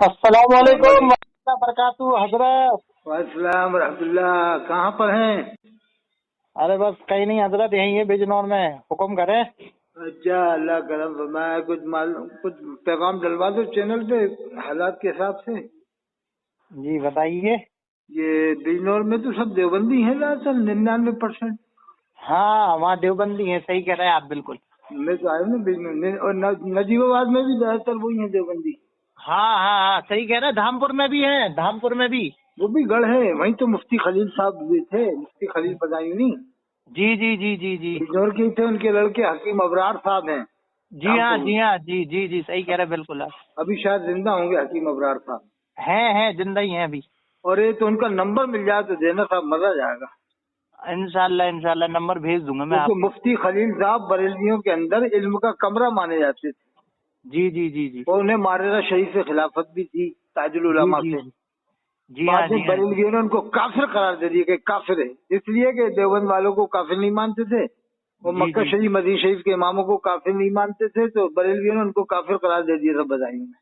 अस्सलाम वालेकुम वरहमतुल्लाहि वबरकातुहू हजरत। वालेकुम रहमतुल्लाह। कहाँ पर हैं? अरे बस कहीं नहीं हजरत, यहीं है बिजनौर में। हुक्म करें। अच्छा, अल्लाह करम फरमाए। कुछ मालूम, कुछ पैगाम डलवा दो चैनल पे हालात के हिसाब से। जी बताइए। ये बिजनौर में तो सब देवबंदी हैं दरअसल 99%। हाँ वहाँ देवबंदी है, सही कह रहे हैं आप बिल्कुल। मैं तो आया ना बिजनौर में, और नजीबाबाद में भी ज्यादातर वही है देवबंदी। हाँ हाँ हाँ सही कह रहे हैं, धामपुर में भी है, धामपुर में भी। वो भी गढ़ है, वहीं तो मुफ्ती खलील साहब हुए थे, मुफ्ती खलील बदायूनी जी जी जी जी जी बिजनौर के ही थे। उनके लड़के हकीम अबरार साहब हैं जी हाँ धामपुर में। जी हाँ जी जी जी सही कह रहे हैं बिल्कुल आप। अभी शायद जिंदा होंगे हकीम अबरार साहब। हैं जिंदा ही हैं अभी। और ये तो उनका नंबर मिल जाए तो देना साहब, मजा आ जाएगा। इंशाल्लाह इंशाल्लाह नंबर भेज दूंगा मैं क्योंकि आपको। मुफ्ती खलील साहब बरेलियों के अंदर इल्म का कमरा माने जाते थे। जी जी जी जी और उन्हें मारेरा शहीद से खिलाफत भी थी ताजुल जी उलमा जी से। जी जी हाँ बाद जी में हाँ जी। बरेलवियों ने उनको काफिर करार दे दिया कि काफिर है, इसलिए कि देवबंद वालों को काफिर नहीं मानते थे। वो जी मक्का जी शरीफ मदीना शरीफ के इमामों को काफिर नहीं मानते थे, तो बरेलवियों ने उनको काफिर करार दे दिया था बदायूं में।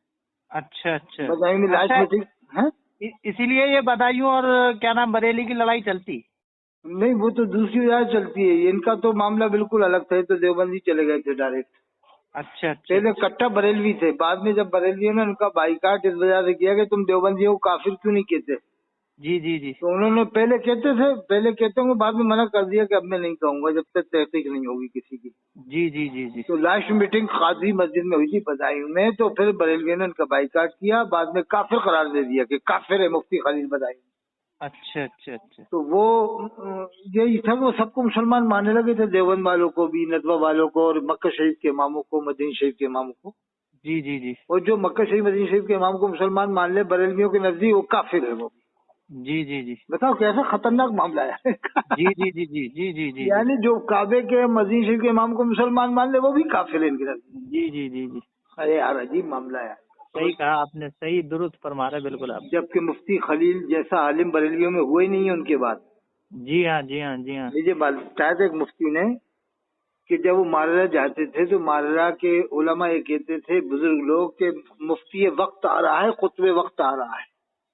अच्छा अच्छा बदायूं में लास्ट अच्छा। मीटिंग है। इसीलिए ये बदायूं और क्या नाम बरेली की लड़ाई चलती। नहीं, वो तो दूसरी राह चलती है, इनका तो मामला बिल्कुल अलग था। ये तो देवबंदी चले गए थे डायरेक्ट। अच्छा अच्छा पहले अच्छा। कट्टा बरेलवी थे, बाद में जब बरेलवियों ने उनका बाईकाट इस वजह से किया कि तुम देवबंदियों को काफिर क्यों नहीं कहते, जी जी जी तो उन्होंने पहले कहते होंगे, बाद में मना कर दिया कि अब मैं नहीं कहूंगा जब तक तहकीक नहीं होगी किसी की। जी जी जी जी। तो लास्ट मीटिंग काजी मस्जिद में हुई थी बदायूं में, तो फिर बरेलवियों ने उनका बाईकाट किया, बाद में काफिर करार दे दिया कि काफिर है मुफ्ती खलील बदायूं। अच्छा अच्छा अच्छा। तो वो यही था, वो सबको मुसलमान मानने लगे थे, देवबंद वालों को भी, नदवा वालों को, और मक्का शरीफ के इमामों को, मदीना शरीफ के इमामों को। जी जी जी और जो मक्का शरीफ मदीना शरीफ के इमाम को मुसलमान मान ले बरेलवियों के नजदीक, वो काफिर है वो। जी जी जी बताओ कैसा खतरनाक मामला है। जी जी जी जी जी जी जी जी यानी जो काबे के मदीना शरीफ के इमाम को मुसलमान मान ले, वो भी काफिर है इनके नजदीक। जी जी जी जी। अरे यार, अजीब मामला है। सही कहा आपने, सही दुरुस्त फरमा रहे बिल्कुल आप। जबकि मुफ्ती खलील जैसा आलिम बरेलवियों में हुए ही नहीं है उनके बाद। जी हाँ जी हाँ जी हाँ। मुझे बताया था एक मुफ्ती ने कि जब वो माररा जाते थे तो माररा के उलमा ये कहते थे, बुजुर्ग लोग, के मुफ्ती वक्त आ रहा है, खुतबे वक्त आ रहा है।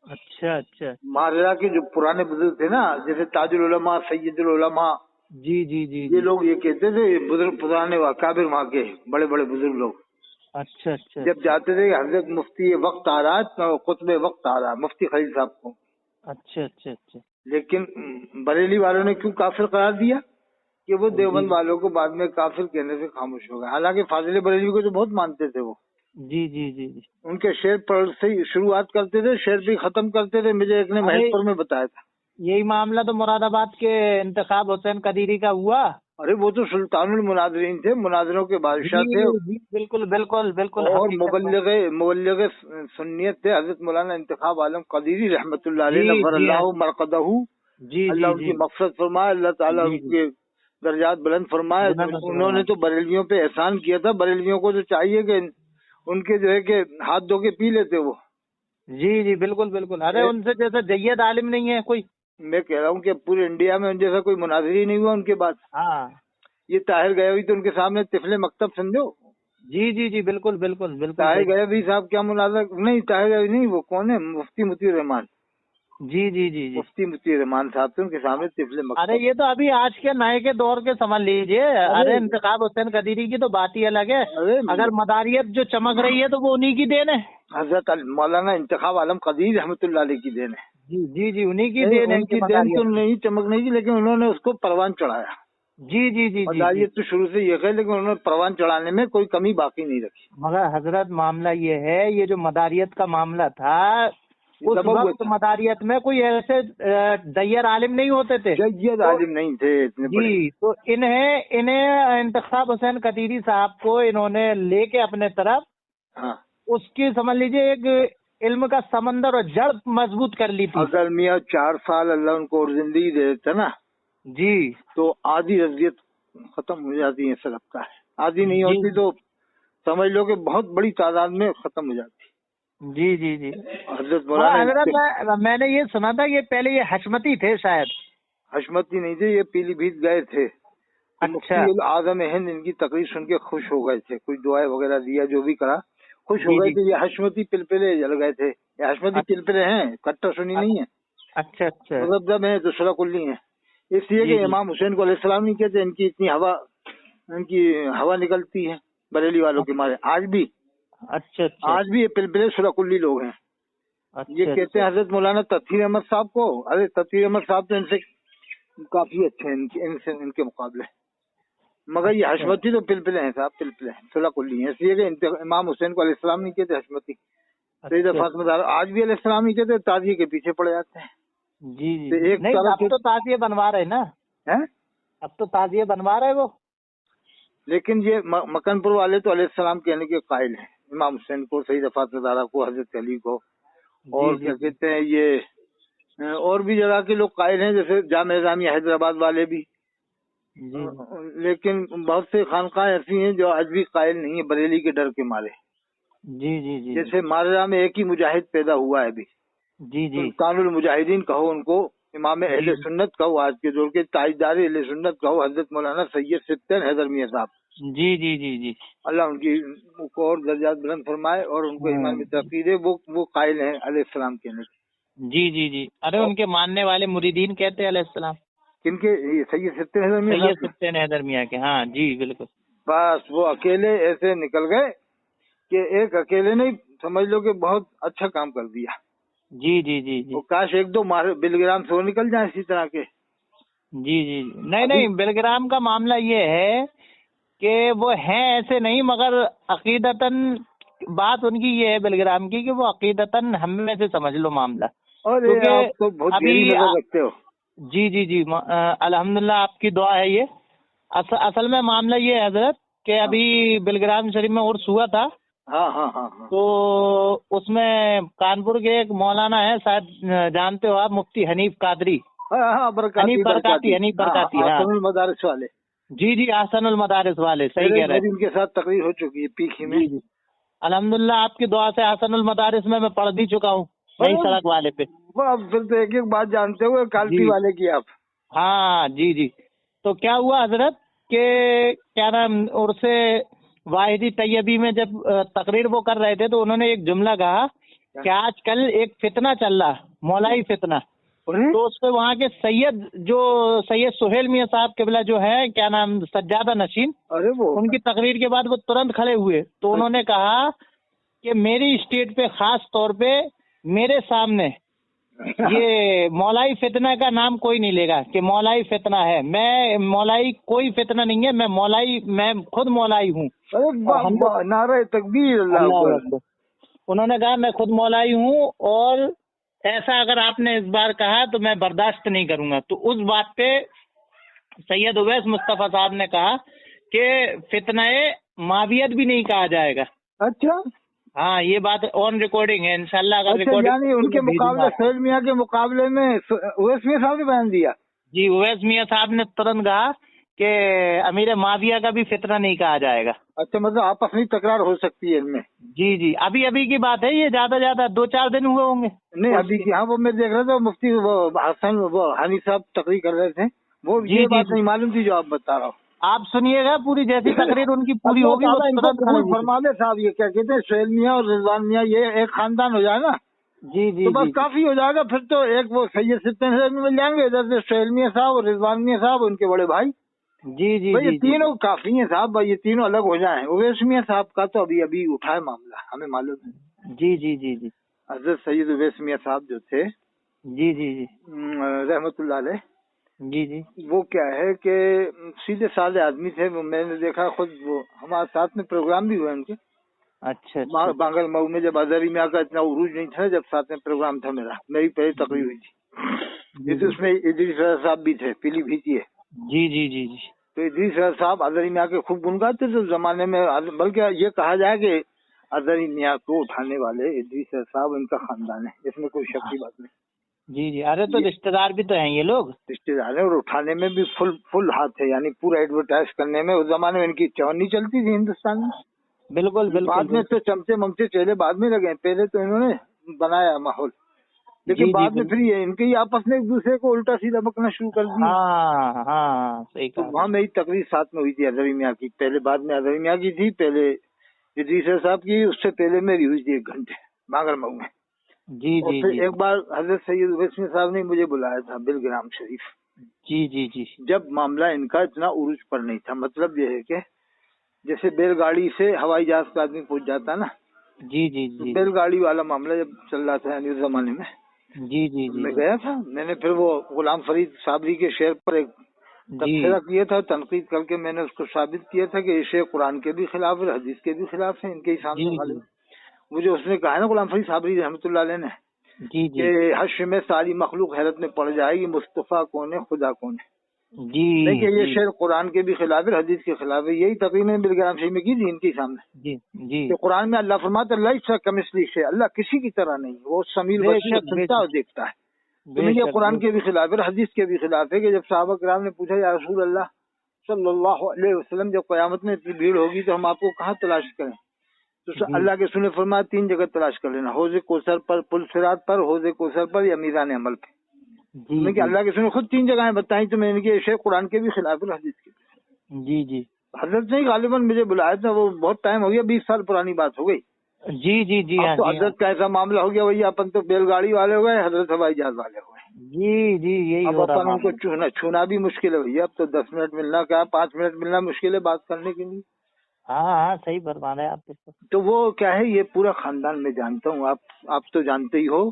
अच्छा अच्छा। माररा के जो पुराने बुजुर्ग थे ना, जैसे ताजुल उलमा, सैयदुल उलमा, जी जी जी ये जी। लोग ये कहते थे, बुजुर्ग पुराने काबिर वहाँ के बड़े बड़े बुजुर्ग लोग अच्छा अच्छा जब अच्छा जाते थे, हजरत मुफ्ती ये वक्त आ रहा है, तो खुतबे वक्त आ रहा है मुफ्ती खलील साहब को। अच्छा अच्छा अच्छा। लेकिन बरेली वालों ने क्यों काफिर करार दिया कि वो जी देवबंद वालों को बाद में काफिर कहने से खामोश हो गए। हालांकि फाजिल बरेली को तो बहुत मानते थे वो। जी जी जी जी। उनके शेर पर से ही शुरुआत करते थे, शेर भी खत्म करते थे। मुझे एक ने अरे महेशपुर में बताया था। यही मामला तो मुरादाबाद के इंतखाब हुसैन कदीरी का हुआ। अरे वो तो सुल्तानुल मुनाजरीन थे, मुनाजरों के जी बादशाह थे। जी बिल्कुल बिल्कुल बिल्कुल और हकीकत बात। मुबल्लिग सुन्नियत थे हजरत मौलाना इंतखाब आलम कदीरी रहमतुल्लाह जी अलैह नव्वर जी हाँ। अल्लाहु मरकदहू। जी अल्लाह जी जी उनकी मग़फ़िरत फरमाए, अल्लाह ताला जी जी। उनके दर्जात बुलंद फरमाए। बुलंद उन्होंने फरमाए। तो बरेलवियों पे एहसान किया था। बरेलवियों को तो चाहिए कि उनके जो है कि हाथ धो के पी लेते वो। जी जी बिल्कुल बिल्कुल। अरे ए, उनसे जैसे जैयद आलिम नहीं है कोई। मैं कह रहा हूँ कि पूरे इंडिया में उन जैसा कोई मुनाज़िर ही नहीं हुआ उनके बाद। हाँ। ये ताहिर गयावी तो उनके सामने तिफले मकतब समझो। जी जी जी बिल्कुल बिल्कुल बिल्कुल ताहिर सही। गयावी साहब क्या मुनाज़र नहीं, ताहिर गयावी नहीं, वो कौन है, मुफ्ती मुतीउर रहमान। जी जी जी जी। मुफ्ती मुतीउर रहमान साहब थे, उनके सामने तिफले अरे मकतब। ये तो अभी आज के नए के दौर के समझ लीजिए। अरे अरे इंतखाब हुसैन कदीरी की तो बात ही अलग है। अरे अगर मदारियत जो चमक रही है तो वो उन्हीं की देन है। हजरत मौलाना इंतखाब आलम कदीर रहमतुल्लाह अलैह की देन है। जी जी जी उन्हीं की नहीं, देन है कि उनकी देन तो मदारियत की। नहीं चमक नहीं थी, लेकिन उन्होंने उसको परवान चढ़ाया। जी जी जी जी जी। मदारियत तो शुरू से ये है, लेकिन उन्होंने परवान चढ़ाने में कोई कमी बाकी नहीं रखी। मगर हजरत मामला ये है, ये जो मदारियत का मामला था ये उस दबा हुआ वक्त था। मदारियत में कोई ऐसे दैयर आलिम नहीं होते थे। जय्यद तो आलिम नहीं थे इतने बड़े। जी तो इन्हें इन्हें इंतखाब हुसैन कदीरी साहब को इन्होंने लेके अपने तरफ हाँ, उसकी समझ लीजिए एक इल्म का समंदर और जड़ मजबूत कर ली थी। अगर मियाँ 4 साल अल्लाह उनको और जिंदगी दे देता ना, जी तो आधी रजियत खत्म हो जाती है, ऐसा लगता है। आधी नहीं जी होती तो समझ लो कि बहुत बड़ी तादाद में खत्म हो जाती। जी जी जी। हजरत मगर मौलाना हजरत मैंने ये सुना था, ये पहले ये हशमती थे शायद। हशमती नहीं थे, ये पीलीभीत गए थे। तो अच्छा मुफ्ती उल आजम हिंद इनकी तकरीर सुन के खुश हो गए थे, कुछ दुआएं वगैरह दिया, जो भी करा। خوش ہو گئے تھے یہ حشمتی پلپلے جل گئے تھے. یہ حشمتی پلپلے ہیں, کٹر سنی نہیں ہے, اچھا اچھا مذہب ہے تو سلا کلی ہیں. اس لیے کہ امام حسین کو علیہ السلام نہیں کہتے, ان کی اتنی ہوا نکلتی ہے بریلی والوں کے مارے آج بھی. اچھا اچھا آج بھی یہ پلپلے سلا کلی لوگ ہیں. یہ کہتے ہیں حضرت مولانا تطہیر احمد صاحب کو. ارے تطہیر احمد صاحب تو ان سے کافی اچھے ہیں ان کے مقابلے, مگر یہ حشمتی تو پلپلے ہیں صاحب, پلپلے ہیں سلا کلی ہیں. اس لیے کہ امام حسین کو علیہ السلام نہیں کہتے حشمتی. سید فاطمہ زہرا آج بھی علیہ السلام نہیں کہتے, تعزیے کے پیچھے پڑے جاتے ہیں. جی جی نہیں, اب تو تعزیے بنوا رہے نا, اب تو تعزیے بنوا رہے وہ. لیکن یہ مکن پور والے تو علیہ السلام کہنے کے قائل ہیں, امام حسین کو, سید فاطمہ زہرا کو, حضرت علی کو, اور کیا کہتے ہیں یہ اور بھی جگہ کے لوگ قائل ہیں, جیسے جامع نظامیہ حیدرآباد والے بھی. لیکن بہت سے خانقاہ ایسی ہیں جو آج بھی قائل نہیں ہیں بریلی کے ڈر کے مارے. جی جی جی جیسے مارجہ میں ایک ہی مجاہد پیدا ہوا ہے ابھی, جی جی سلطان المجاہدین کہو ان کو, امام اہل سنت کہو, آج کے دور کے تاجدار اہل سنت کہو, حضرت مولانا سید سبطین حیدر میاں صاحب, جی جی جی جی اللہ ان کی کو اور درجات بلند فرمائے اور ان کو ایمان میں ترقی دے. وہ قائل ہیں علیہ السلام کہنے کے. جی جی جی ارے ان کے ماننے والے مریدین کہتے ہیں علیہ السلام. کن کے؟ سید سبطین حیدر میاں صاحب, سید سبطین حیدر میاں کے. ہاں جی بالکل. بس وہ اکیلے ایسے نکل گئے کہ ایک اکیلے نے سمجھ لو کہ بہت اچھا کام کر دیا. جی جی جی جی وہ کاش ایک دو بلگرام سے وہ نکل جائیں اسی طرح کے. جی جی نہیں بلگرام کا معاملہ یہ ہے کہ وہ ہیں ایسے نہیں, مگر عقیدتاً بات ان کی یہ ہے بلگرام کی کہ وہ عقیدتاً ہم میں سے سمجھ لو معاملہ. اور آپ تو بہت گہری نظر رکھتے ہو. جی جی جی الحمدللہ آپ کی دعا ہے. یہ اصل میں معاملہ یہ ہے حضرت کہ ابھی بلگرام شریف میں عرس ہوا تھا. ہاں ہاں ہاں تو اس میں کانپور کے ایک مولانا ہے, شاید جانتے ہو آپ, مفتی حنیف قادری. حنیف برکاتی احسن المدارس والے. جی جی احسن المدارس والے, صحیح کہہ رہے ہیں. ان کے ساتھ تقریر ہو چکی ہے پیکھی میں. جی الحمدللہ آپ کی دعا سے احسن المدارس میں پڑھ بھی چکا ہوں, وہی سڑک والے پہ. پھر تو ایک ایک بات جانتے ہوئے کالپی والے کی آپ. ہاں جی جی. تو کیا ہوا حضرت کہ کیا نام عرس واحدی طیبی میں جب تقریر وہ کر رہے تھے تو انہوں نے ایک جملہ کہا کہ آج کل ایک فتنہ چل رہا, مولائی فتنہ. تو اس پہ وہاں کے سید سہیل میاں صاحب قبلہ جو ہے کیا نام سجادہ نشین, ان کی تقریر کے بعد وہ ترنت کھڑے ہوئے. تو انہوں نے کہا کہ میری اسٹیٹ پہ خاص طور پہ میرے سامنے یہ مولائی فتنہ کا نام کوئی نہیں لے گا کہ مولائی فتنہ ہے. میں مولائی کوئی فتنہ نہیں ہے, میں خود مولائی ہوں. نعرہ تکبیر اللہ اکبر. انہوں نے کہا میں خود مولائی ہوں, اور ایسا اگر آپ نے اس بار کہا تو میں برداشت نہیں کروں گا. تو اس بات پہ سید اویس مصطفیٰ صاحب نے کہا کہ فتنہ معاویت بھی نہیں کہا جائے گا. اچھا ہاں یہ بات آن ریکارڈنگ ہے انشاءاللہ. اگر ریکارڈنگ یعنی ان کے مقابلے سہیل میاں کے مقابلے میں اویس میاں صاحب نے بیان دیا. جی اویس میاں صاحب نے ترنت کہا کہ امیر معاویہ کا بھی فتنہ نہیں کہا جائے گا. اچھا مطلب آپس میں تکرار ہو سکتی ہے ان میں. جی جی ابھی کی بات ہے, یہ زیادہ 2-4 دن ہوئے ہوں گے. نہیں ابھی کی, ہاں وہ میں دیکھ رہا تھا مفتی حسن حنیف صاحب تقریر کر رہے تھے, وہ یہ بات نہیں معلوم تھی جو آپ بتا رہا ہوں. آپ سنیے گا پوری, جیسی تقریر ان کی پوری ہوگی فرما دے صاحب. یہ کیا کہتے ہیں سہیل میاں اور رضوان میاں یہ ایک خاندان ہو جائے نا. جی جی تو بس کافی ہو جائے گا. پھر تو ایک وہ سید سبطین حیدر میں مل جائیں گے, ادھر سے سہیل میاں صاحب اور رضوان میاں صاحب ان کے بڑے بھائی. جی جی یہ تینوں کافی ہیں صاحب, یہ تینوں الگ ہو جائیں. اویس میاں صاحب کا تو ابھی اٹھا ہے معاملہ, ہمیں معلوم ہے. جی جی جی جی حضرت سید اویس میاں صاحب جو تھے جی جی جی رحمت اللہ علیہ, جی جی وہ کیا ہے کہ سیدھے سادے آدمی تھے. وہ میں نے دیکھا خود, وہ ہمارے ساتھ میں پروگرام بھی ہوئے ان کے. اچھا بانگل مئو میں جب ازہری میاں کا اتنا عروج نہیں تھا, جب ساتھ میں پروگرام تھا میری پہلی تقریر ہوئی تھی. اس میں ادریس رضا صاحب بھی تھے, پیلی بھیتی ہے. جی جی جی جی تو ادریس رضا صاحب ازہری میاں کے خوب گن گاتے تھے اس زمانے میں. بلکہ یہ کہا جائے کہ ازہری میاں کو اٹھانے والے ادریس رضا صاحب ان کا خاندان ہے, اس میں کوئی شک کی بات نہیں. جی جی ارے تو رشتہ دار بھی تو ہیں یہ لوگ, رشتے دار ہیں, اور اٹھانے میں بھی فل ہاتھ ہے. یعنی پورا ایڈورٹائز کرنے میں اس زمانے میں ان کی چونی چلتی تھی ہندوستان میں. بالکل بعد میں تو چمچے ممچے چہلے بعد میں لگے, پہلے تو انہوں نے بنایا ماحول. لیکن بعد میں پھر یہ ان کے ہی آپس میں ایک دوسرے کو الٹا سیدھا بکنا شروع کر دیا. ہاں ہاں صحیح کہا. وہاں میری تقریر ساتھ میں ہوئی تھی ازہری میاں کی. پہلے بعد میں ازہری میاں کی تھی, پہلے इदरीस साहब की उससे पहले मेरी हुई थी 1 घंटे बांगर मऊ में। जी और जी फिर जी एक बार हजरत सैयद उवैसी साहब ने मुझे बुलाया था बिलग्राम शरीफ, जी जी जी जब मामला इनका इतना उरूज पर नहीं था। मतलब ये है कि जैसे बैलगाड़ी से हवाई जहाज का आदमी पहुंच जाता ना, जी जी तो जी बैलगाड़ी वाला मामला जब चल रहा था यानी उस जमाने में, जी जी तो जी मैं गया था। मैंने फिर वो गुलाम फरीद साबरी के शेर पर एक जी तबसरा किया था, तनकीद करके मैंने उसको साबित किया था कि ये शेर कुरान के भी खिलाफ है, हदीस के भी खिलाफ है, इनके ही सामने जी वाले। जी मुझे उसने कहा ना गुलाम फरीद साबरी रहमतुल्लाह अलैह ने जी कि हश्र में सारी मखलूक हैरत में पड़ जाएगी, मुस्तफ़ा कौन है, खुदा कौन है। जी नहीं कि ये जी शेर कुरान के भी खिलाफ है, हदीस के खिलाफ है। यही तकरीर मैंने बिलग्राम शरीफ में की थी इनके सामने जी जी कि कुरान में अल्लाह फरमाता है लैसा कमिस्लिही शै, अल्लाह किसी की तरह नहीं, वो समील बसीर, बेशक सुनता और बेशक देखता है। तो मैं ये बेशक कुरान के बेशक भी खिलाफ है, हदीस के भी खिलाफ है कि जब सहाबा किराम ने पूछा या रसूल अल्लाह सल्लल्लाहु अलैहि वसल्लम, जब क़यामत में इतनी भीड़ होगी तो हम आपको कहाँ तलाश करें, तो जी अल्लाह के रसूल ने फरमाया 3 जगह तलाश कर लेना, हौज़ कौसर पर, पुल सिरात पर, हौज़ कौसर पर या मीज़ान अमल पे। जी मैं कि जी अल्लाह के रसूल ने खुद 3 जगहें बताई, तो मैंने कि शेर कुरान के भी खिलाफ है, हदीस के भी। जी जी हजरत ने गालिबन मुझे बुलाया था, वो बहुत टाइम हो गया, 20 साल पुरानी बात हो गई। जी जी जी अब हाँ तो जी हाँ हजरत का ऐसा मामला हो गया, भैया अपन तो बैलगाड़ी वाले हो गए, हजरत हवाई जहाज वाले हो गए। जी जी यही अब हो रहा अपन उनको मामला। छूना भी मुश्किल है भैया। अब तो 10 मिनट मिलना क्या, 5 मिनट मिलना मुश्किल है बात करने के लिए। हाँ हाँ सही फरमा रहे हैं आप बिल्कुल। तो वो क्या है, ये पूरा खानदान मैं जानता हूँ, आप तो जानते ही हो।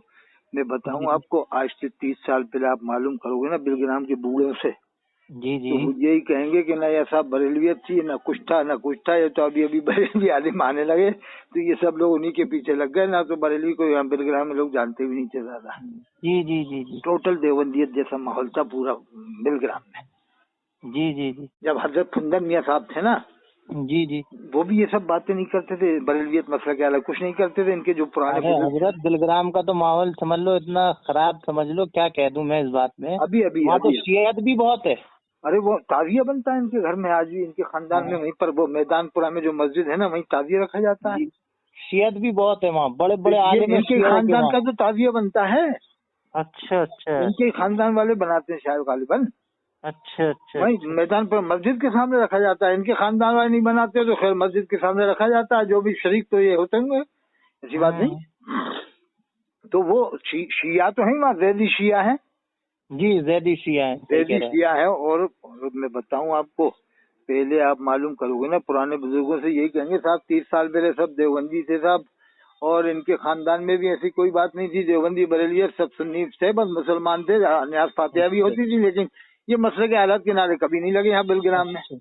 मैं जी बताऊँ आपको, आज से 30 साल पहले आप मालूम करोगे ना बिलग्राम के बूढ़ों से, जी जी तो वो यही कहेंगे कि ना ये सब बरेलवियत थी, ना कुछ था, ये तो अभी अभी बरेलवी आलिम आने लगे, तो ये सब लोग उन्हीं के पीछे लग गए ना। तो बरेलवी को यहाँ बिलग्राम में लोग जानते भी नहीं थे ज्यादा। जी जी जी जी टोटल देवबंदियत जैसा माहौल था पूरा बिलग्राम में। जी जी जी जब हजरत फुंदन मियाँ साहब थे ना, जी जी वो भी ये सब बातें नहीं करते थे, बरेलवियत मसला क्या अलग कुछ नहीं करते थे। इनके जो पुराने अरे बुजुर्ग थे, हजरत बिलग्राम का तो माहौल समझ लो इतना खराब, समझ लो क्या कह दूं मैं इस बात में। अभी अभी वहाँ तो अभी शियत भी बहुत है। अरे वो ताजिया बनता है इनके घर में आज भी, इनके खानदान में। हाँ वहीं पर वो मैदानपुरा में जो मस्जिद है ना, वहीं ताजिया रखा जाता है। जी शियत भी बहुत है वहाँ, बड़े तो बड़े ये आलिम इनके शिया के खानदान वहाँ। का जो ताजिया बनता है, अच्छा अच्छा इनके ही खानदान वाले बनाते हैं शायद गालिबन। अच्छा अच्छा वहीं अच्छा मैदान पर मस्जिद के सामने रखा जाता है। इनके खानदान वाले नहीं बनाते तो खैर मस्जिद के सामने रखा जाता है। जो भी शरीक तो ये होते होंगे, ऐसी बात नहीं। हम्म, तो वो शिया तो है वहाँ, जैदी शिया है, जी जैदी शिया है, सही कह जैदी रहे हैं। शिया है। और मैं बताऊं आपको, पहले आप मालूम करोगे ना, पुराने बुजुर्गों से यही कहेंगे साहब 30 साल पहले सब देवबंदी थे साहब, और इनके खानदान में भी ऐसी कोई बात नहीं थी। देवबंदी बरेलियत सब सुन्नी थे, बस मुसलमान थे, न्याज फातिहा भी अच्छा होती थी, लेकिन ये मसले के हालात किनारे कभी नहीं लगे यहाँ बिलग्राम में। अच्छा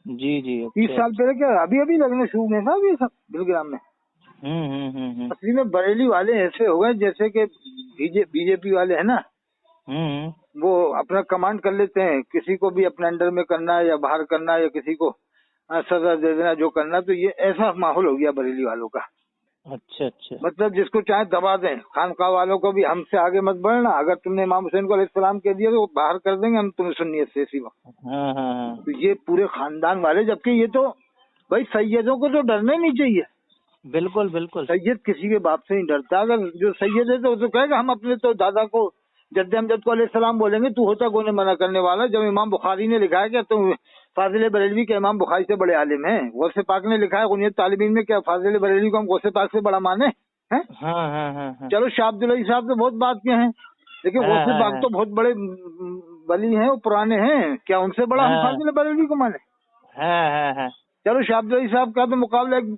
जी जी 30 अच्छा साल अच्छा पहले क्या, अभी अभी लगने शुरू हुए साहब ये सब बिलग्राम में। हम्म। असली में बरेली वाले ऐसे हो गए जैसे कि बीजेपी वाले है ना, हम्म वो अपना कमांड कर लेते हैं, किसी को भी अपने अंडर में करना है या बाहर करना है, या किसी को सजा दे देना जो करना। तो ये ऐसा माहौल हो गया बरेली वालों का। अच्छा अच्छा मतलब जिसको चाहे दबा दें। खानकाह वालों को भी हमसे आगे मत बढ़ना, अगर तुमने इमाम हुसैन को अलैहिस्सलाम कह दिया तो वो बाहर कर देंगे हम तुम्हें सुन्नियत से इसी वक्त। हाँ तो ये पूरे खानदान वाले, जबकि ये तो भाई सैयदों को तो डरना ही नहीं चाहिए। बिल्कुल बिल्कुल सैयद किसी के बाप से नहीं डरता। अगर जो सैयद है तो वो तो कहेगा हम अपने तो दादा को जद्दे अमजद को अलैहिस्सलाम बोलेंगे, तू होता कौन है मना करने वाला। जब इमाम बुखारी ने लिखा है कि तुम फाजिल बरेलवी के इमाम बुखारी से बड़े आलिम हैं, गौसे पाक ने लिखा है गुनियत तालिबीन में, क्या फाजिल बरेलवी को हम गौसे पाक से बड़ा माने हैं? हाँ चलो शाह अब्दुल अली साहब तो बहुत बात के हैं, लेकिन गौसे पाक हाँ तो बहुत बड़े वली हैं, वो पुराने हैं, क्या उनसे बड़ा हम हाँ फाजिल बरेलवी को माने? हाँ चलो शाह अब्दुल अली साहब का तो मुकाबला एक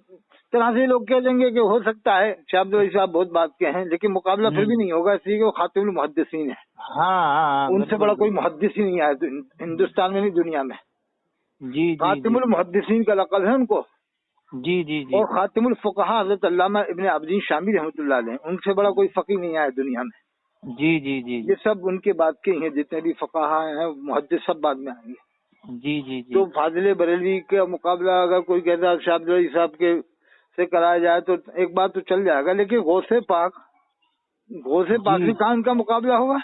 तरह से लोग कह देंगे कि हो सकता है, शाह अब्दुल अली साहब बहुत बात के हैं, लेकिन मुकाबला फिर भी नहीं होगा, इसलिए कि वो खातिमुल मुहद्दिसीन है। हाँ उनसे बड़ा कोई मुहद्दिस ही नहीं आया हिंदुस्तान में नहीं, दुनिया में। जी जी जी खातिमुल मुहद्दिसीन का लक़ब है उनको। जी जी जी और खातिमुल फुक़हा हज़रत अल्लामा इब्न अबदीन शामी रहमतुल्लाह अलैह, उनसे बड़ा कोई फ़क़ीह नहीं आया दुनिया में। जी जी जी ये सब उनके बाद के ही हैं, जितने भी फुक़हा हैं मुहद्दिस सब बाद में आएंगे। जी जी जी तो फाजिल बरेलवी का मुकाबला अगर कोई कहता है शाह अब्दुल अली साहब के से कराया जाए तो एक बात तो चल जाएगा, लेकिन गौसे पाक से कहाँ उनका मुकाबला होगा?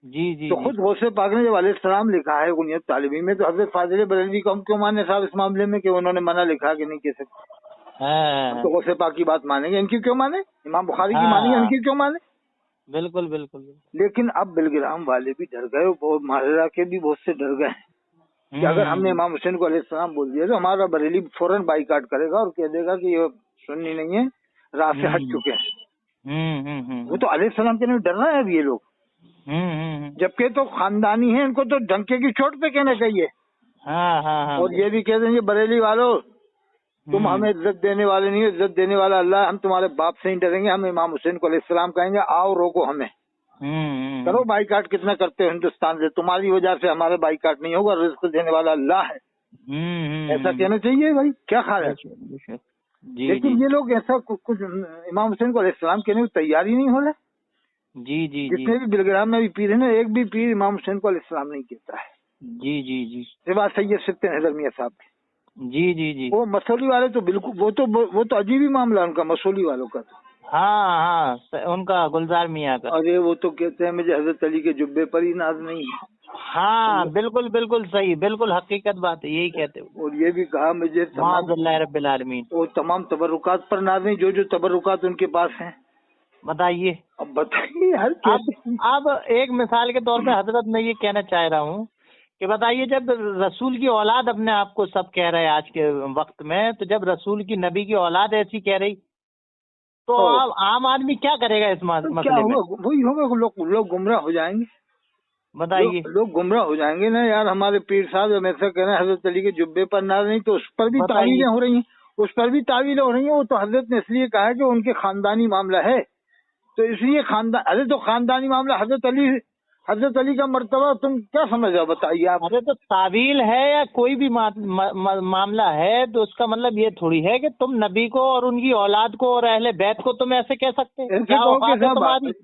जी जी तो जी खुद गौसे पाक ने जब अलैहिस्सलाम लिखा है गुनियत तालिबीन में, तो हज़रत फाजिल बरेलवी को हम क्यों माने साहब इस मामले में कि उन्होंने मना लिखा कि नहीं कह सकते। हम हाँ तो गौसे पाक की बात मानेंगे, इनकी क्यों माने? इमाम बुखारी की मानेंगे, हाँ इनकी क्यों माने? बिल्कुल बिल्कुल लेकिन अब बिलग्राम वाले भी डर गए और माहिरा के भी बहुत से डर गए। کہ اگر ہم نے امام حسین کو علیہ السلام بول دیا تو ہمارا بریلی فوراً بائیکاٹ کرے گا اور کہہ دے گا کہ یہ سنی نہیں ہے، راہ سے ہٹ چکے ہیں۔ وہ تو علیہ السلام کے نہیں ڈر رہا ہے اب یہ لوگ، جبکہ تو خاندانی ہیں، ان کو تو ڈنکے کی چوٹ پہ کہنا چاہیے۔ اور یہ بھی کہہ دیں گے بریلی والوں تم ہمیں عزت دینے والے نہیں، عزت دینے والا اللہ ہے، ہم تمہارے باپ سے نہیں ڈریں گے، ہم امام حسین کو علیہ السلام کہیں گے آؤ روکو ہمیں، کرو بائیکاٹ کتنا کرتے ہو ہندوستان سے، تمہاری وجہ سے ہمارے بائیکاٹ نہیں ہوگا، رزق دینے والا اللہ ہے، ایسا کہنا چاہیے بھائی، کیا خیال ہے؟ لیکن یہ لوگ ایسا کچھ امام حسین کو علیہ السلام کہنے کی تیاری نہیں ہو رہے۔ جتنے بھی بلگرام میں بھی پیر ہیں نا، ایک بھی پیر امام حسین کو علیہ السلام نہیں کہتا ہے، سوا سید سبت حضر میاں صاحب کے۔ وہ مسولی والے تو بالکل، وہ تو عجیب ہی معاملہ ان کا، مسولی والوں کا تو ان کا گلزار میاں کا، ارے وہ تو کہتے ہیں مجھے حضرت علی کے جبے پر ہی ناز نہیں ہے۔ بالکل بالکل صحیح، بالکل حقیقت بات ہے، یہی کہتے ہیں۔ اور یہ بھی کہا مجھے معاذ اللہ رب العالمین، وہ تمام تبرکات پر ناز نہیں، جو تبرکات ان کے پاس ہیں۔ بتائیے، اب بتائیے ہر اب ایک مثال کے طور پہ حضرت میں یہ کہنا چاہ رہا ہوں کہ بتائیے جب رسول کی اولاد اپنے آپ کو سب کہہ رہے ہیں آج کے وقت میں، تو جب رسول کی نبی کی اولاد ایسی کہہ رہی تو عام آدمی کیا کرے گا اس مسئلے میں؟ وہی ہوگا، لوگ گمراہ ہو جائیں گے۔ بتائیے، لوگ گمراہ ہو جائیں گے نا یار، ہمارے پیر صاحب ہمیشہ کہہ رہے ہیں حضرت علی کے جبے پر ناز نہیں، تو اس پر بھی تعویلیں ہو رہی ہیں، وہ تو حضرت نے اس لیے کہا ہے کہ ان کے خاندانی معاملہ ہے، تو اس لیے ارے تو خاندانی معاملہ حضرت علی کا مرتبہ تم کیا سمجھ رہے بتائیے آپ؟ ارے تو تعویل ہے یا کوئی بھی معاملہ ہے تو اس کا مطلب یہ تھوڑی ہے کہ تم نبی کو اور ان کی اولاد کو اور اہل بیت کو تم ایسے کہہ سکتے ہیں؟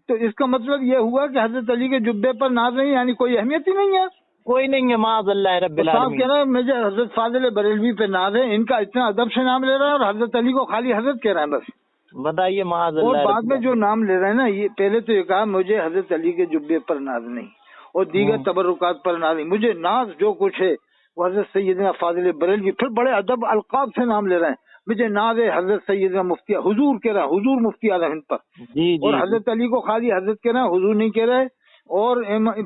تو اس کا مطلب یہ ہوا کہ حضرت علی کے جبے پر ناز نہیں، یعنی کوئی اہمیت ہی نہیں ہے، کوئی نہیں ہے، معاذ اللہ رب العالمین۔ کہہ رہے ہیں مجھے حضرت فاضل بریلوی پہ ناز ہے، ان کا اتنا ادب سے نام لے رہا ہے، اور حضرت علی کو خالی حضرت کہہ رہے ہیں بس۔ بتائیے، معاذ اللہ۔ اور بعد میں جو نام لے رہے ہیں نا، یہ پہلے تو یہ کہا مجھے حضرت علی کے جبے پر ناز نہیں اور دیگر تبرکات پر ناز نہیں، مجھے ناز جو کچھ ہے وہ حضرت سیدنا فاضل بریلوی، پھر بڑے ادب القاب سے نام لے رہے ہیں، مجھے ناز ہے حضرت سیدنا مفتی حضور کہہ رہے ہیں، حضور مفتی اعظم ہند پر، اور حضرت علی کو خالی حضرت کہہ رہے ہیں، حضور نہیں کہہ رہے، اور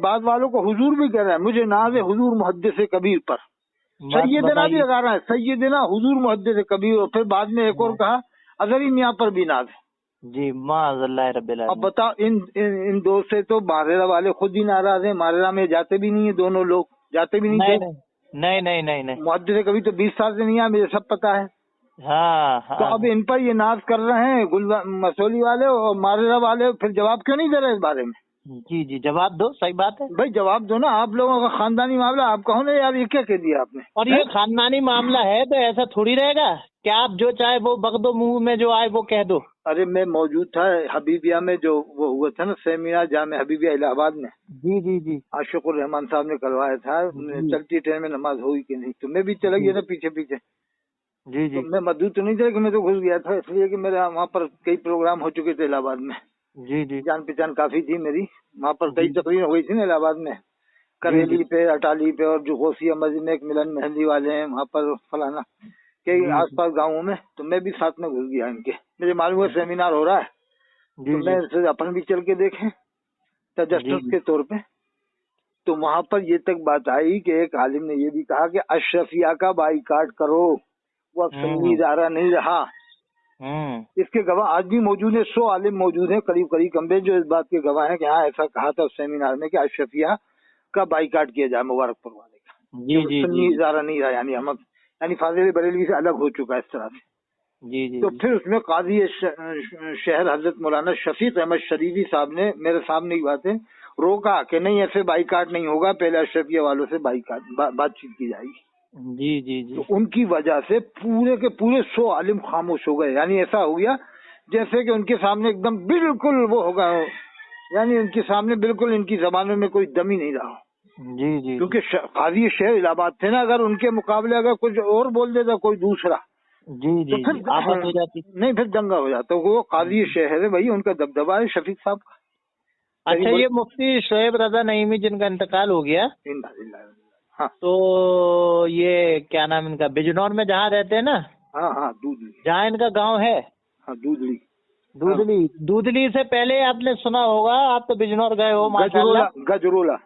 بعد والوں کو حضور بھی کہہ رہے ہیں، مجھے ناز ہے حضور محدث کبیر پر، سیدنا بھی لگا رہا ہے، سیدنا حضور محدث کبیر، اور پھر بعد میں ایک اور کہا اظہری میاں پر بھی ناز ہے۔ معاذ اللہ رب العالمین۔ اب بتاؤ ان دو سے تو ماریرا والے خود ہی ناراض ہیں، ماریرا میں جاتے بھی نہیں ہیں، دونوں لوگ جاتے بھی نہیں تھے، نہیں محدث کبھی تو 20 سال سے نہیں آیا، مجھے سب پتا ہے۔ تو اب ان پر یہ ناز کر رہے ہیں مسولی والے اور ماریرا والے، پھر جواب کیوں نہیں دے رہے اس بارے میں؟ جواب دو، صحیح بات ہے بھائی، جواب دو نا، آپ لوگوں کا خاندانی معاملہ، آپ کہو نا یار یہ کیا کہہ دیا آپ نے؟ اور یہ خاندانی معاملہ ہے تو ایسا تھوڑی رہے گا کہ آپ جو چاہے وہ بغدو منہ میں جو آئے وہ کہہ دو۔ ارے میں موجود تھا حبیبیہ میں، جو وہ ہوا تھا نا سیمینار جامع حبیبیہ الہ آباد میں، جی عاشق الرحمان صاحب نے کروایا تھا، چلتی ٹرین میں نماز ہوئی کہ نہیں، تو میں بھی چلا گیا نا پیچھے تو میں مدعو تو نہیں تھا کہ میں تو گھس گیا تھا، اس لیے کہ میرے وہاں پر کئی پروگرام ہو چکے تھے الہ آباد میں، جان پہچان کافی تھی میری وہاں پر، کئی تقریر ہوئی تھی نا الہ آباد میں، کریلی پہ، اٹالی پہ، اور جو غوثیہ مسجد میں ایک ملن مہندی والے ہیں وہاں پر، فلانا کئی آس پاس گاؤں میں، تو میں بھی ساتھ میں گھس گیا ان کے، مجھے معلوم ہوا سیمینار ہو رہا ہے، تو میں اپن بھی چل کے دیکھیں تجسس کے طور پہ، تو وہاں پر یہ تک بات آئی کہ ایک عالم نے یہ بھی کہا کہ اشرفیہ کا بائیکاٹ کرو، وہ اب سنی ادارہ نہیں رہا۔ اس کے گواہ آج بھی موجود ہیں، 100 عالم موجود ہیں قریب کم بیش، جو اس بات کے گواہ ہیں کہ ہاں ایسا کہا تھا اس سیمینار میں کہ اشرفیہ کا بائیکاٹ کیا جائے مبارک پور والے کا، سنی ادارہ نہیں رہا، یعنی فاضل بریلوی سے الگ ہو چکا ہے اس طرح سے۔ تو پھر اس میں قاضی شہر حضرت مولانا شفیق احمد شریفی صاحب نے میرے سامنے کی باتیں روکا کہ نہیں ایسے بائیکاٹ نہیں ہوگا، پہلے اشرفیہ والوں سے بات چیت کی جائے گی۔ تو ان کی وجہ سے پورے کے پورے 100 عالم خاموش ہو گئے، یعنی ایسا ہو گیا جیسے کہ ان کے سامنے ایک دم بالکل وہ ہوگا، یعنی ان کے سامنے بالکل ان کی زبانوں میں کوئی دم ہی نہیں رہا۔ کیونکہ قاضی شہر الہ آباد تھے نا، اگر ان کے مقابلے اگر کچھ اور بول دیتا کوئی دوسرا تو پھر آفت ہو جاتی، نہیں، پھر دنگا ہو جاتا۔ وہ قاضی شہر ہے بھائی، ان کا دبدبا ہے شفیق صاحب کا۔ اچھا، یہ مفتی شعیب رضا نعیمی جن کا انتقال ہو گیا، تو یہ کیا نام ان کا، بجنور میں جہاں رہتے ہیں نا، دودلی، جہاں ان کا گاؤں ہے، دودلی سے پہلے آپ نے سنا ہوگا، آپ تو بجنور گئے ہو ماشاءاللہ،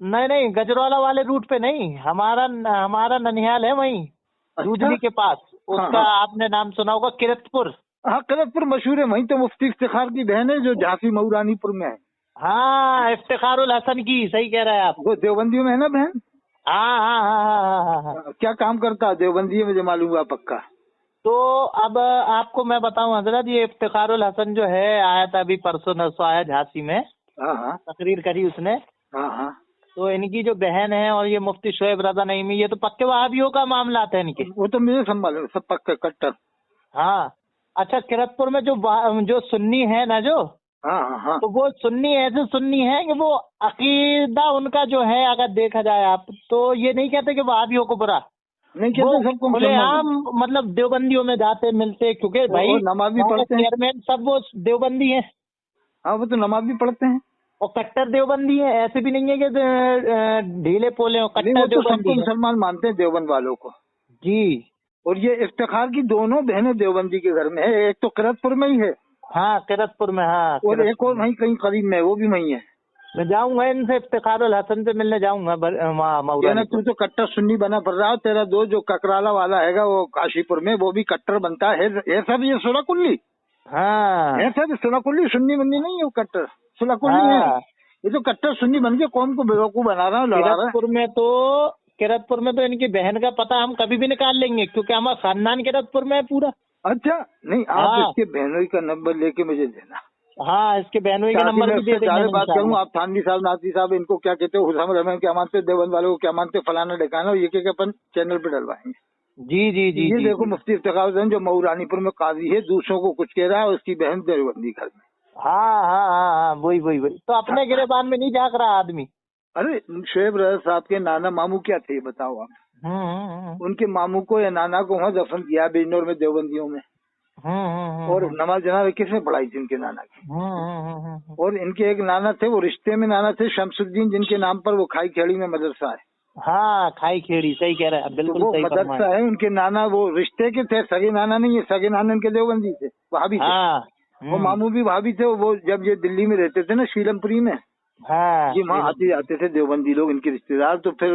नहीं नहीं, गजरौला वाले रूट पे नहीं, हमारा ननिहाल है वहीं दूधली के पास। उसका आपने नाम सुना होगा, किरतपुर। हाँ, किरतपुर मशहूर है, वहीं तो मुफ्ती इफ्तिखार की बहन है जो झांसी मऊरानीपुर में है। हाँ, इफ्तिखारुल हसन की, सही कह रहे हैं आप। वो देवबंदियों में है ना बहन? हाँ हाँ हाँ हाँ हाँ हाँ। क्या काम करता है देवबंदी? मुझे मालूम हुआ पक्का। तो अब आपको मैं बताऊं हजरत, ये इफ्तिखारुल हसन जो है आया था अभी परसों नरसों, आया झांसी में, हाँ हाँ तकरीर करी उसने। हाँ हाँ। तो इनकी जो बहन है और ये मुफ्ती शोएब रजा नईमी, ये तो पक्के वहाबियों का मामला है इनके। वो तो मुझे संभाल सब पक्का कट्टर। हाँ। अच्छा, किरतपुर में जो सुन्नी है ना, जो हाँ हाँ हाँ। तो वो सुन्नी ऐसे सुन्नी है कि वो अकीदा उनका जो है, अगर देखा जाए आप तो ये नहीं कहते कि वहाबियों को बुरा, नहीं वो कहते सबको खुलेआम मतलब देवबंदियों में जाते मिलते, क्योंकि भाई नमाज भी पढ़ते हैं, चेयरमैन सब वो देवबंदी है। हाँ वो तो नमाज भी पढ़ते हैं और कट्टर देवबंदी है, ऐसे भी नहीं है कि ढीले पोले हो, नहीं, कट्टर वो तो सबको देवबंदी है मुसलमान मानते हैं देवबंद वालों को जी। और ये इफ्तिखार की दोनों बहनें देवबंदी के घर में है, एक तो किरतपुर में ही है हाँ, किरतपुर में। हाँ, और एक और वहीं कहीं करीब में है, वो भी वहीं है। मैं जाऊंगा इनसे, इफ्तिखारुल हसन से मिलने जाऊंगा ना तू तो कट्टर सुन्नी बना पड़ रहा है, तेरा दो जो ककराला वाला है वो काशीपुर में, वो भी कट्टर बनता है सब ये सुला कुल्ली। हाँ, है सब सुला कुल्ली, सुन्नी बन्नी नहीं है, वो कट्टर सुला कुल्ली है। ये तो कट्टर सुन्नी बन के कौम को बेवकूफ बना रहा है, लड़ा रहा है। किरतपुर में तो इनकी बहन का पता हम कभी भी निकाल लेंगे, क्योंकि हमारा खानदान किरतपुर में है पूरा। अच्छा, नहीं आप इसके बहनोई का नंबर लेके मुझे देना। हाँ, इसके बहनोई का नंबर भी दे देंगे। बात करूँ, आप थानवी साहब, नाथवी साहब, इनको क्या कहते हो, हुसैन रहमान क्या मानते, देवबंद वालों को क्या मानते, फलाना ढकाना, ये क्या अपन चैनल पे डलवाएंगे। जी जी जी। ये देखो मुफ्ती इफ्तिखार हुसैन जो मऊरानीपुर में काजी है, दूसरों को कुछ कह रहा है, उसकी बहन देवबंदी घर में। हाँ हाँ हाँ हाँ, वही तो अपने गिरेबान में नहीं झाँक रहा आदमी। अरे शोएब रजा साहब के नाना मामू क्या थे बताओ आप? उनके मामू को या नाना को वहाँ दफन किया बिजनौर में देवबंदियों में। और नमाज जनाज़ा किसने पढ़ाई थी इनके नाना की? और इनके एक नाना थे, वो रिश्ते में नाना थे, शमसुद्दीन, जिनके नाम पर वो खाई खेड़ी में मदरसा है। हाँ, खाई खेड़ी, सही कह रहे हैं, बिल्कुल तो सही मदरसा है, उनके नाना वो रिश्ते के थे, सगे नाना नहीं है, सगे नाना इनके देवबंदी थे, भाभी थे। वो मामू भी भाभी थे। वो जब ये दिल्ली में रहते थे ना, शीलमपुरी में, ये वहाँ आते जाते थे देवबंदी लोग, इनके रिश्तेदार। तो फिर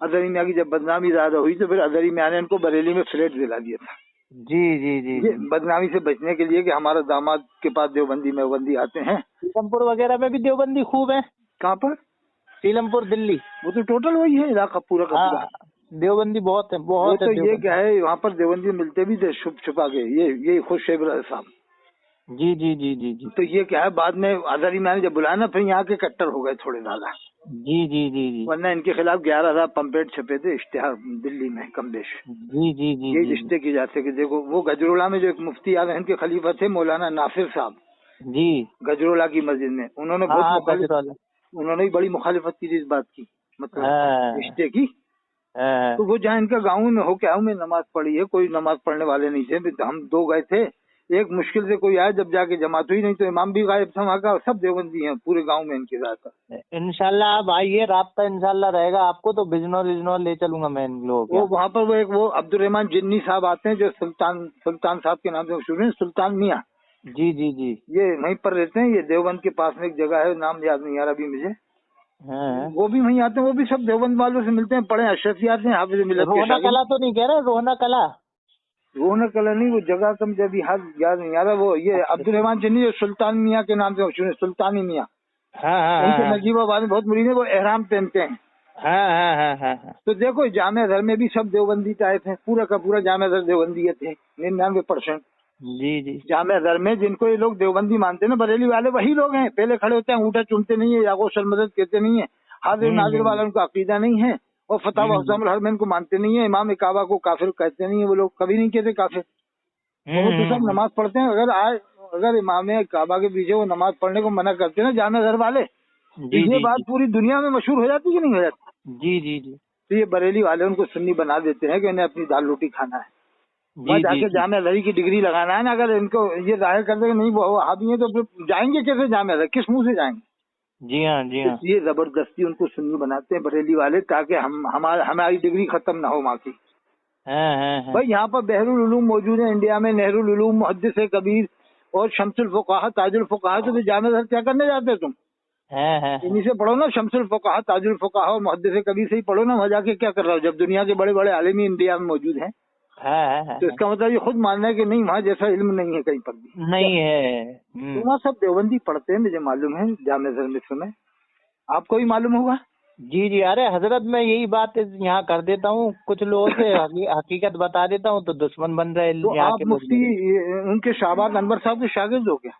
अजहरी मियाँ की जब बदनामी ज्यादा हुई तो फिर अजहरी मियाँ ने इनको बरेली में फ्लैट दिला दिया था। जी जी जी। ये बदनामी से बचने के लिए कि हमारा दामाद के पास देवबंदी मेवबंदी आते हैं। सीलमपुर वगैरह में भी देवबंदी खूब है। कहाँ पर? सीलमपुर, दिल्ली। वो तो टोटल वही है इलाका पूरा का पूरा। देवबंदी बहुत है, बहुत है। तो ये क्या है, वहाँ पर देवबंदी मिलते भी थे छुप छुपा के, ये खुद शोएब रजा साहब। जी जी जी जी जी। तो ये क्या है, बाद में अजहरी मियाँ ने जब बुलाया ना, फिर यहाँ के कट्टर हो गए थोड़े ज्यादा। जी जी जी जी। वरना इनके खिलाफ 11,000 पंपलेट छपे थे, इश्तिहार दिल्ली में कम बेश। जी जी जी। ये रिश्ते की जाते कि देखो, वो गजरोला में जो एक मुफ्ती आ रहे, इनके खलीफा थे मौलाना नासिर साहब जी, गजरोला की मस्जिद में। उन्होंने उन्होंने भी बड़ी मुखालिफत की थी इस बात की, मतलब रिश्ते की। तो वो जहाँ इनका गाँव में हो क्या में नमाज पढ़ी है, कोई नमाज पढ़ने वाले नहीं थे। हम दो गए थे, एक मुश्किल से कोई आया, जब जाके जमात हुई, नहीं तो इमाम भी गायब था वहाँ का। सब देवबंदी हैं पूरे गांव में इनके साथ। इंशाल्लाह आप आइए, राब्ता इंशाल्लाह रहेगा आपको, तो बिजनौर ले चलूंगा मैं इन लोगों को। वो वहाँ पर वो अब्दुल रहमान जिन्नी साहब आते हैं, जो सुल्तान साहब के नाम से मशहूर है, सुल्तान मियाँ। जी जी जी। ये वहीं पर रहते हैं। ये देवबंद के पास में एक जगह है, नाम याद नहीं आ रहा अभी मुझे। वो भी वहीं आते हैं, वो भी सब देवबंद वालों से मिलते हैं, पढ़े अशरफी आते हैं, हाफिज मिलत के। रोहना कला तो नहीं कह रहे? रोहना कला नहीं, वो जगह का मुझे अभी याद नहीं आ रहा। वो ये अब्दुल रहमान जिन्नी जो सुल्तान मियाँ के नाम से मशहूर है, सुल्तानी मियाँ। नजीबाबाद में बहुत मुरीद है, वो एहराम पहनते हैं। तो देखो जामिया घर में भी सब देवबंदी टाइप है, पूरा का पूरा जामिया घर देवबंदी थे 99%। जी जी। जामिया घर में जिनको ये लोग देवबंदी मानते हैं ना, बरेली वाले, वही लोग हैं। पहले खड़े होते हैं, अंगूठा चूमते नहीं है, यागो सल मदद कहते नहीं है, हाजिर नाजिर वाला उनका अकीदा नहीं है, और फतवा हुसैन हरमैन को मानते नहीं है, इमाम काबा को काफिर कहते नहीं है। वो लोग कभी नहीं कहते काफिर। वो तो सब नमाज पढ़ते हैं। अगर इमाम काबा के पीछे वो नमाज पढ़ने को मना करते हैं ना जामिया घर वाले, ये बात पूरी दुनिया में मशहूर हो जाती कि नहीं हो जाती? जी जी जी। तो ये बरेली वाले उनको सुन्नी बना देते हैं कि इन्हें अपनी दाल रोटी खाना है, वहाँ जाके जामिया दरी की डिग्री लगाना है ना। अगर इनको ये जाहिर कर दे नहीं वो वहाबी है, तो फिर जाएंगे कैसे जामिया दरी, किस मुंह से जाएंगे? जी हाँ जी हाँ। ये जबरदस्ती उनको सुन्नी बनाते हैं बरेली वाले, ताकि हमारी डिग्री खत्म ना हो वहाँ की। भाई यहाँ पर बहरुल उलूम मौजूद है इंडिया में, नेहरुल उलूम, मुहद्दिस कबीर और शम्सुल फुकाहा, ताजुल फुकाहा। तो जामिया दर क्या करने जाते हो तुम? इन्हीं से पढ़ो ना, शमसुल फुक़हा, ताजुल फुक़हा और मुहद्दिस कबीर से ही पढ़ो ना। वहाँ जाके क्या कर रहा हो जब दुनिया के बड़े बड़े आलिम इंडिया में मौजूद हैं। तो इसका मतलब ये खुद मानना है कि नहीं वहाँ जैसा इल्म नहीं है कहीं पर भी, नहीं है। तो वहाँ सब देवबंदी पढ़ते हैं, मुझे मालूम है, जामे अज़हर मिस्र में, आपको भी मालूम होगा। जी जी, अरे हजरत मैं यही बात यहाँ कर देता हूँ, कुछ लोगों से हकीकत बता देता हूँ तो दुश्मन बन रहे तो यहाँ आप के मुफ्ती उनके शाहबाज अनवर साहब के शागिर्द हो क्या?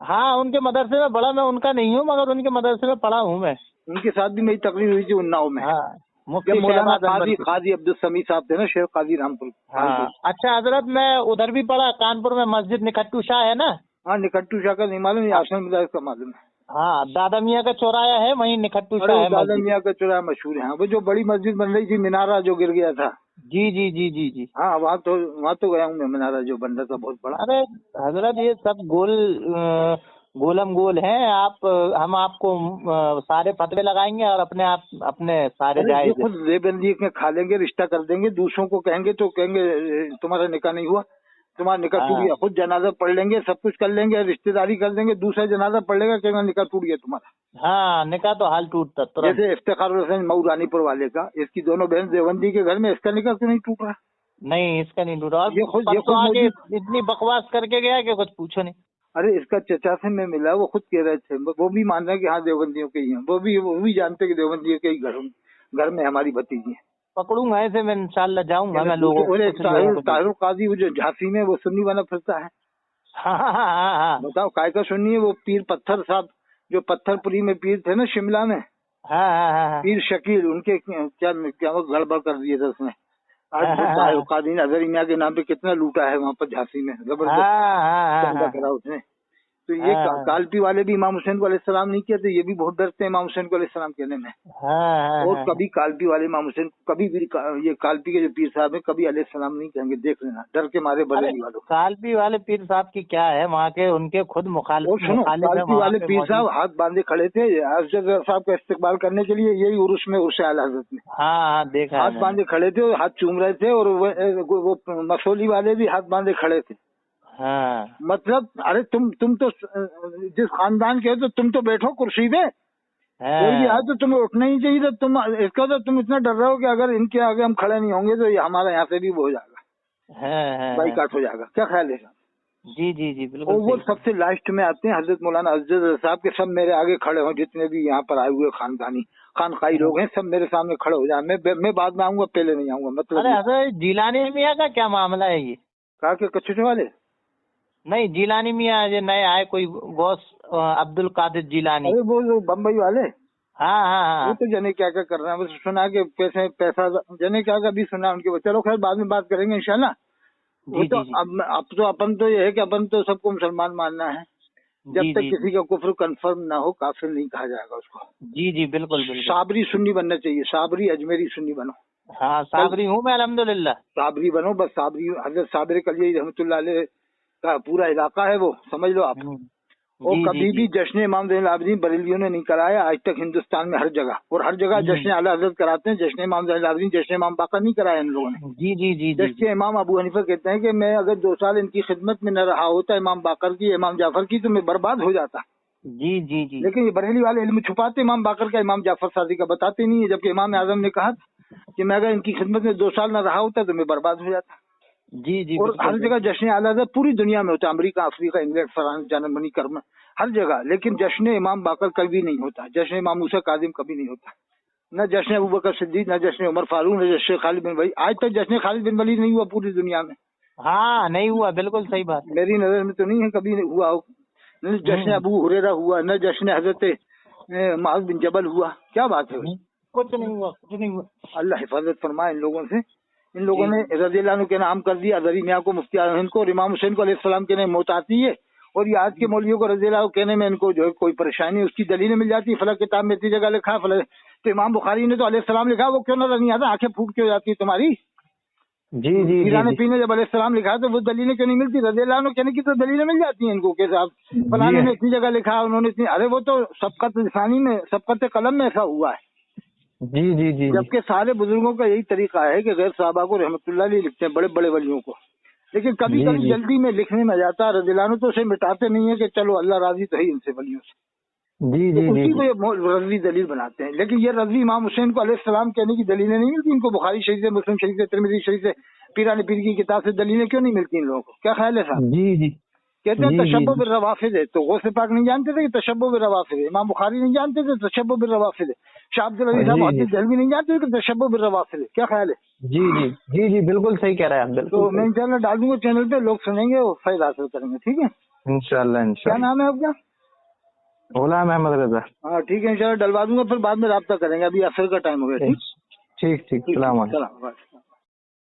हाँ, उनके मदरसे में पढ़ा, मैं उनका नहीं हूँ मगर उनके मदरसे में पढ़ा हूँ मैं। उनके साथ भी मेरी तकरीर हुई थी उन्नाव में। हाँ, मुफ्ती जब मौलाना शहबाज अनवर की। काजी अब्दुल समी साहब थे ना, शेख काजी रामपुर। हाँ, अच्छा हजरत मैं उधर भी पढ़ा, कानपुर में मस्जिद निकट्टू शाह है ना। हाँ, निकट्टू शाह का नहीं मालूम, ये आसन मदारिस का मालूम है। हाँ, दादा मियाँ का चौराया है, वहीं निकट्टू शाह है दादा मस्जिद। मियाँ का चौराहा मशहूर है। वो जो बड़ी मस्जिद बन रही थी, मीनारा जो गिर गया था। जी जी जी जी जी। हाँ, वहाँ तो गया हूँ मैं, मीनारा जो बन रहा था बहुत बड़ा। अरे हजरत ये सब गोलम गोल हैं। हम आपको सारे फतवे लगाएंगे और अपने सारे ये जायज। खुद रेबंदी में खा लेंगे, रिश्ता कर देंगे, दूसरों को कहेंगे तो कहेंगे तुम्हारा निकाह नहीं हुआ, तुम्हारा निकाह टूट गया। खुद जनाजा पढ़ लेंगे, सब कुछ कर लेंगे, रिश्तेदारी कर देंगे, दूसरा जनाजा पढ़ लेगा, कहेंगे निकाह टूट गया तुम्हारा। हाँ, निकाह तो हाल टूटता तुरंत। जैसे इफ्तिखार हुसैन मऊ रानीपुर वाले का, इसकी दोनों बहन देवबंदी के घर में, इसका निकाह क्यों नहीं टूट रहा? नहीं, इसका नहीं टूटा। और ये खुद आगे इतनी बकवास करके गया कि कुछ पूछो नहीं। अरे इसका चचा से मैं मिला, वो खुद कह रहे थे, वो भी मान रहे हैं कि हाँ देवबंदियों के ही हैं। वो भी जानते हैं कि देवबंदियों के ही घर में हमारी भतीजी है। पकड़ूंगा ऐसे, मैं इंशाल्लाह जाऊंगा मैं लोगों को। ताहिर काजी वो जो झांसी में वो सुन्नी वाला फिरता है। हाँ। बताओ काय का सुन्नी है वो? पीर पत्थर साहब जो पत्थरपुरी में पीर थे ना शिमला में, हाँ। पीर शकील, उनके क्या वो गड़बड़ कर दिए थे उसने। आज काजी ने अजहरी मियां के नाम पे कितना लूटा है वहाँ पर झांसी में, जबरदस्त करा उसने। तो ये कालपी वाले भी इमाम हुसैन को अलैहिस्सलाम नहीं कहते, ये भी बहुत डरते हैं इमाम हुसैन को अलैहिस्सलाम कहने में। और कभी कालपी वाले इमाम हुसैन कभी भी ये कालपी के जो पीर साहब है कभी अलैहिस्सलाम नहीं कहेंगे, देख लेना, डर के मारे बरेली वालों। कालपी वाले पीर साहब की क्या है वहाँ के, उनके खुद मुखालिफ। कालपी वाले पीर साहब हाथ बांधे खड़े थे अफजल साहब का इस्तकबाल करने के लिए, यही उर्स में उर्स आला हज़रत में। हाँ, देखा। हाथ बांधे खड़े थे, हाथ चूम रहे थे, और वो मसोली वाले भी हाथ बांधे खड़े थे। हाँ, मतलब अरे तुम तो जिस खानदान के हो तो तुम तो बैठो कुर्सी पे, कोई भी आए तो तुम्हें उठना ही चाहिए। तो तुम इसका तो तुम इतना डर रहे हो कि अगर इनके आगे हम खड़े नहीं होंगे तो ये हमारा यहाँ से भी वो हो जाएगा, बाइकाट हो जाएगा। क्या ख्याल है? जी बिल्कुल। और वो सबसे लास्ट में आते हैं हजरत मौलाना अज़्ज़र साहब के, सब मेरे आगे खड़े हो, जितने भी यहाँ पर आए हुए खानकाई लोग हैं, सब मेरे सामने खड़े हो जाए। मैं बाद में आऊंगा, पहले नहीं आऊंगा। मतलब अरे जिलानी मियाँ का क्या मामला है ये? कहा के कच्चे वाले नहीं, जिलानी मियाँ जो नए आए कोई गौस अब्दुल कादिर जिलानी। अरे वो बम्बई वाले। हाँ। वो तो जने क्या कर रहे हैं, बस सुना के पैसा जने क्या भी सुना उनके। चलो खैर बाद में बात करेंगे इंशाल्लाह। वो तो अब तो अपन तो ये है कि अपन तो सबको मुसलमान मानना है, जब तक किसी का कुफ्र कंफर्म ना हो काफिर नहीं कहा जाएगा उसको। जी बिल्कुल। साबरी सुन्नी बनना चाहिए, साबरी अजमेरी सुन्नी बनो। हाँ, साबरी हूँ मैं अल्हम्दुलिल्लाह। साबरी बनो बस। साबरी हजरत साबिर कलियी रहमतुल्लाह अलैह का पूरा इलाका है वो, समझ लो आप। और कभी भी जश्न इमाम ज़ैनुल आबिदीन बरेलियों ने नहीं कराया आज तक हिंदुस्तान में, हर जगह और हर जगह जश्न आला हज़रत कराते हैं। जश्न इमाम ज़ैनुल आबिदीन, जश्न इमाम बाकर नहीं कराया इन लोगों ने। जी। जश्न इमाम अबू हनीफा कहते हैं कि मैं अगर 2 साल इनकी खिदमत में न रहा होता, इमाम बाकर की, इमाम जाफर की, तो मैं बर्बाद हो जाता। जी। लेकिन ये बरेली वाले इल्म छुपाते, इमाम बाकर का, इमाम जाफर सादी का बताते नहीं है। जबकि इमाम आजम ने कहा कि मैं अगर इनकी खिदमत में 2 साल न रहा होता तो मैं बर्बाद हो जाता। जी। और हर जगह जश्न आला पूरी दुनिया में होता है, America, Africa, England, France, Germany, कर्म, हर जगह। लेकिन जश्न इमाम बाकर कभी नहीं होता, जश्न इमाम मूसा काजिम कभी नहीं होता, न जश्न अबू बकर सिद्दीक, न जश्न उमर फारूक, न जश्न खालिद बिन वलीद। आज तक जश्न खालिद बिन वलीद नहीं हुआ पूरी दुनिया में। हाँ, नहीं हुआ, बिल्कुल सही बात। मेरी नजर में तो नहीं है कभी हुआ हो। न जश्न अबू हुरैरा हुआ, न जश्न हजरत मुआज़ बिन जबल हुआ। क्या बात है? कुछ नहीं हुआ। अल्लाह हिफाजत फरमाए इन लोगों से। इन लोगों ने रज़ियल्लाहु अन्हु के नाम कर दिया, अज़हरी मियाँ को, मुफ्ती हिंद को, और इमाम हुसैन को अलैहिस्सलाम के नाम मौत आती है। और ये आज के मौलवियों को रज़ियल्लाहु कहने में इनको जो है कोई परेशानी, उसकी दलीलें मिल जाती है। फला किताब में इतनी जगह लिखा, फला तो इमाम बुखारी ने तो अलैहिस्सलाम लिखा, वो क्यों नजर नहीं आता? आंखें फूट क्यों जाती है तुम्हारी? जी। पी ने जब अलैहिस्सलाम लिखा तो वो दलीलें क्यों नहीं मिलती? रज़ियल्लाहु अन्हु कहने की तो दलीलें मिल जाती हैं इनको कि साहब फलाने ने इतनी जगह लिखा, उन्होंने इतनी। अरे वो तो सबकत लिसानी में, सबकत कलम में ऐसा हुआ है। जी। जबकि सारे बुजुर्गों का यही तरीका है कि गैर साहबा को रहमतुल्लाह अलैह लिखते हैं, बड़े बड़े वलियों को। लेकिन कभी कभी जल्दी में लिखने में जाता है। रज़ियल्लाहु अन्हु तो उसे मिटाते नहीं है कि चलो अल्लाह राजी तो है इनसे, वलियों से। جی جی اسی جی کو یہ رضوی دلیل بناتے ہیں. لیکن یہ رضوی امام حسین کو علیہ السلام کہنے کی دلیلیں نہیں ملتی ان کو. بخاری شریف سے، مسلم شریف سے، ترمذی شریف سے، پیران پیر کی کتاب سے دلیلیں کیوں نہیں ملتی ان لوگوں کو؟ کیا خیال ہے صاحب؟ جی جی کہتے ہیں جی تشبہ جی بالروافض ہے. تو غوث پاک نہیں جانتے تھے کہ تشبہ بالروافض ہے؟ امام بخاری نہیں جانتے تھے تشبہ بالروافض ہے؟ شاہ عبد العزیز صاحب جی محدث دہلوی نہیں جانتے تھے کہ تشبہ بالروافض ہے؟ کیا خیال ہے؟ جی جی جی جی بالکل صحیح کہہ رہے ہیں آپ، بالکل تو میں صحیح. انشاءاللہ ڈال دوں گا چینل پہ، لوگ سنیں گے اور فائدہ حاصل کریں گے. ٹھیک ہے، انشاءاللہ کیا انشاءاللہ. نام ہے آپ کا؟ غلام احمد رضا. ہاں ٹھیک ہے، انشاءاللہ ڈلوا دوں گا، پھر بعد میں رابطہ کریں گے. ابھی عصر کا ٹائم ہو گیا. ٹھیک ٹھیک ٹھیک. ٹھیک السلام ٹھیک، علیکم. سلام.